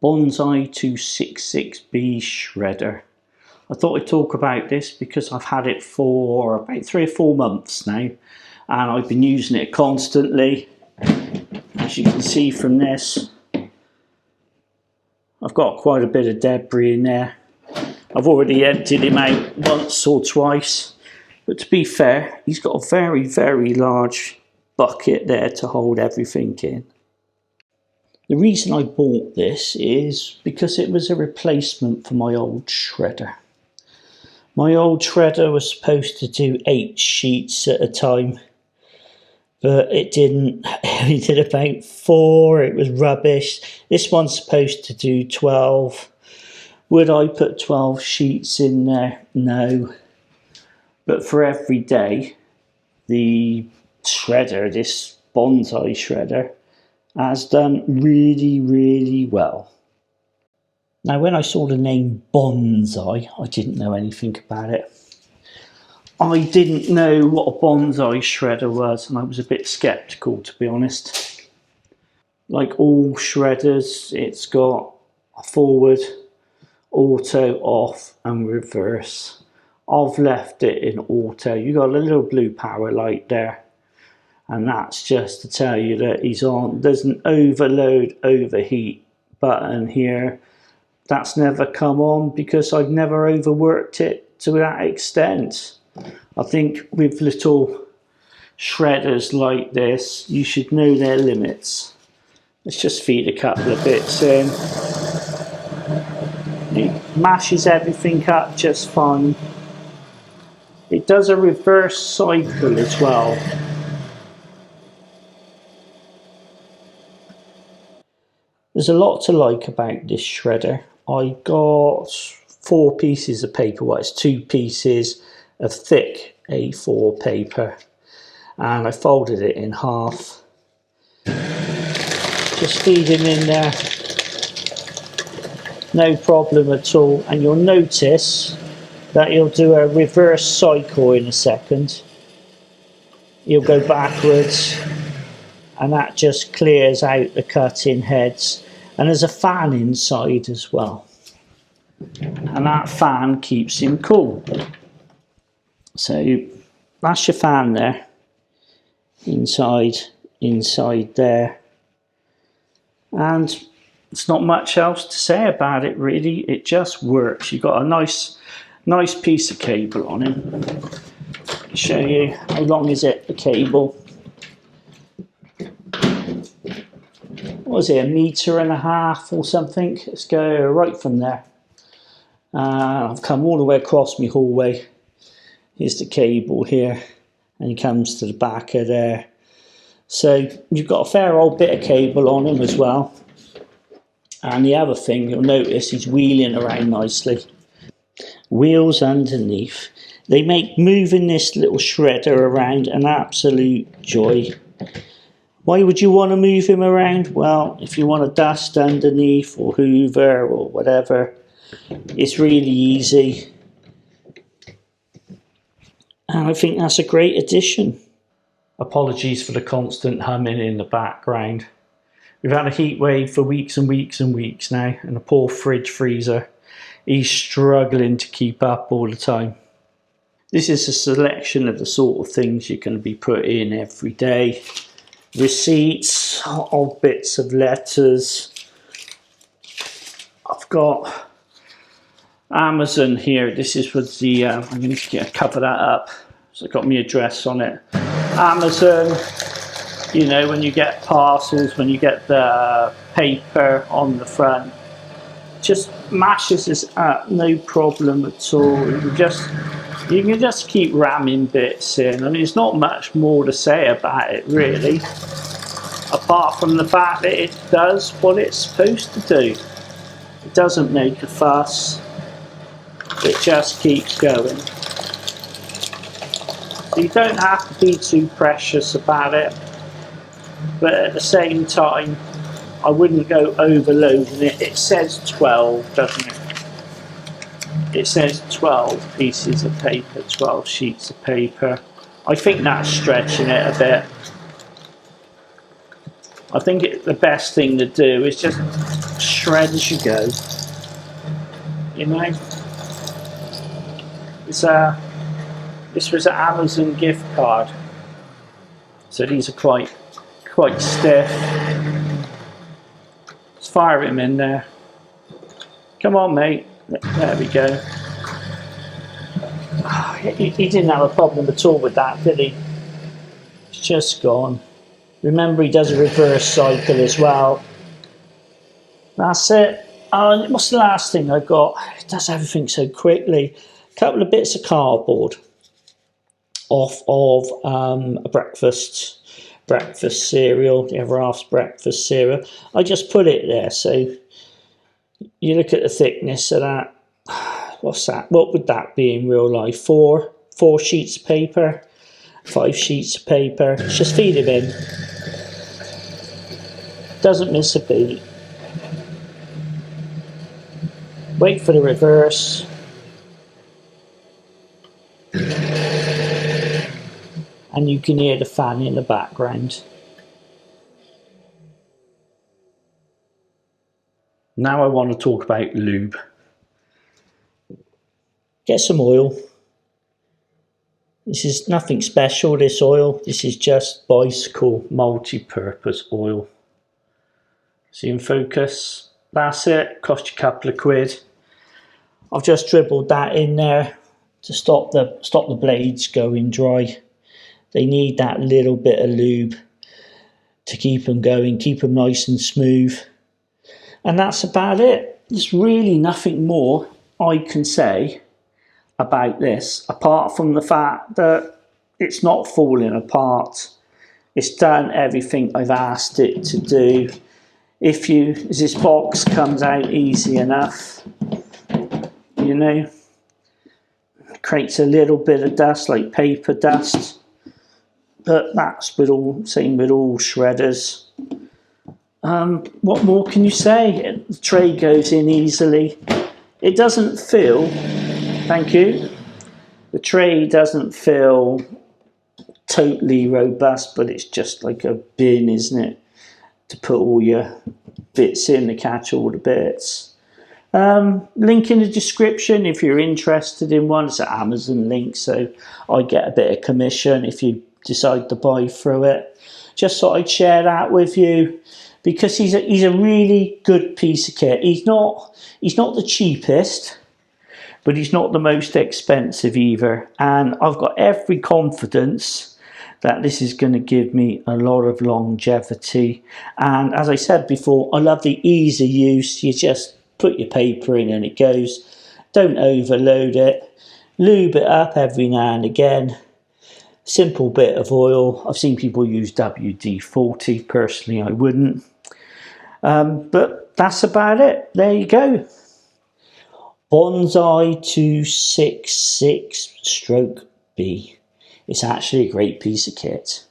Bonsaii C266-B shredder. I thought I'd talk about this because I've had it for about 3 or 4 months now, and I've been using it constantly. As you can see from this, I've got quite a bit of debris in there. I've already emptied him out once or twice, but to be fair, he's got a very, very large bucket there to hold everything in. The reason I bought this is because it was a replacement for my old shredder. My old shredder was supposed to do 8 sheets at a time, but it didn't. It did about 4, it was rubbish. This one's supposed to do 12. Would I put 12 sheets in there? No. But for every day, the shredder, this Bonsaii shredder, has done really, really well. Now, when I saw the name Bonsaii, I didn't know anything about it. I didn't know what a Bonsaii shredder was, and I was a bit sceptical, to be honest. Like all shredders, it's got a forward, auto, off and reverse. I've left it in auto. You got a little blue power light there, and that's just to tell you that he's on. There's an overload overheat button here. That's never come on because I've never overworked it to that extent. I think with little shredders like this, you should know their limits. Let's just feed a couple of bits in. It mashes everything up just fine. It does a reverse cycle as well. There's a lot to like about this shredder. I got 4 pieces of paper. Well, it's 2 pieces of thick A4 paper, and I folded it in half. Just feed him in there, no problem at all. And you'll notice that he'll do a reverse cycle in a second. He'll go backwards, and that just clears out the cut-in heads. And there's a fan inside as well, and that fan keeps him cool. So that's your fan there, inside there. And it's not much else to say about it really. It just works. You've got a nice piece of cable on him. I'll show you how long is it, the cable. What is it, 1.5 meters or something? Let's go right from there. I've come all the way across my hallway. Here's the cable here, and he comes to the back of there. So you've got a fair old bit of cable on him as well. And the other thing you'll notice, he's wheeling around nicely. Wheels underneath. They make moving this little shredder around an absolute joy. Why would you want to move him around? Well, if you want to dust underneath or hoover or whatever, it's really easy. And I think that's a great addition. Apologies for the constant humming in the background. We've had a heat wave for weeks and weeks and weeks now, and the poor fridge freezer, he's struggling to keep up all the time. This is a selection of the sort of things you're going to be put in every day. Receipts, old bits of letters. I've got Amazon here. This is for the, I'm going to cover that up. So I've got my address on it. Amazon, you know, when you get parcels, when you get the paper on the front, just mashes this up, no problem at all. You can just keep ramming bits in. I mean, there's not much more to say about it really, apart from the fact that it does what it's supposed to do. It doesn't make a fuss, it just keeps going. So you don't have to be too precious about it, but at the same time, I wouldn't go overloading it. It says 12, doesn't it? It says 12 pieces of paper, 12 sheets of paper. I think that's stretching it a bit. I think the best thing to do is just shred as you go. You know, this was an Amazon gift card, so these are quite stiff. Let's fire him in there. Come on, mate. There we go. He didn't have a problem at all with that, did he? It's just gone. Remember, he does a reverse cycle as well. That's it. What's the last thing I got? It does everything so quickly. A couple of bits of cardboard off of a breakfast cereal, the Ever After's breakfast cereal. I just put it there, so you look at the thickness of that. What's that? What would that be in real life? Four sheets of paper, 5 sheets of paper. Just feed him in. Doesn't miss a beat. Wait for the reverse. And you can hear the fan in the background. Now I want to talk about lube. Get some oil. This is nothing special, this oil. This is just bicycle multi-purpose oil. See in focus? That's it. Cost you a couple of quid. I've just dribbled that in there to stop the blades going dry. They need that little bit of lube to keep them going, keep them nice and smooth. And that's about it. There's really nothing more I can say about this, apart from the fact that it's not falling apart. It's done everything I've asked it to do. If this box comes out easy enough, you know, creates a little bit of dust, like paper dust, but that's same with all shredders. What more can you say? The tray goes in easily. It doesn't feel, thank you, the tray doesn't feel totally robust, but it's just like a bin, isn't it, to put all your bits in, to catch all the bits. Link in the description if you're interested in one. It's an Amazon link, so I get a bit of commission if you decide to buy through it. Just thought I'd share that with you, because he's a really good piece of kit. He's not the cheapest, but he's not the most expensive either. And I've got every confidence that this is going to give me a lot of longevity. And as I said before, I love the ease of use. You just put your paper in and it goes. Don't overload it. Lube it up every now and again. Simple bit of oil. I've seen people use WD-40. Personally, I wouldn't. But that's about it. There you go. Bonsaii C266-B. It's actually a great piece of kit.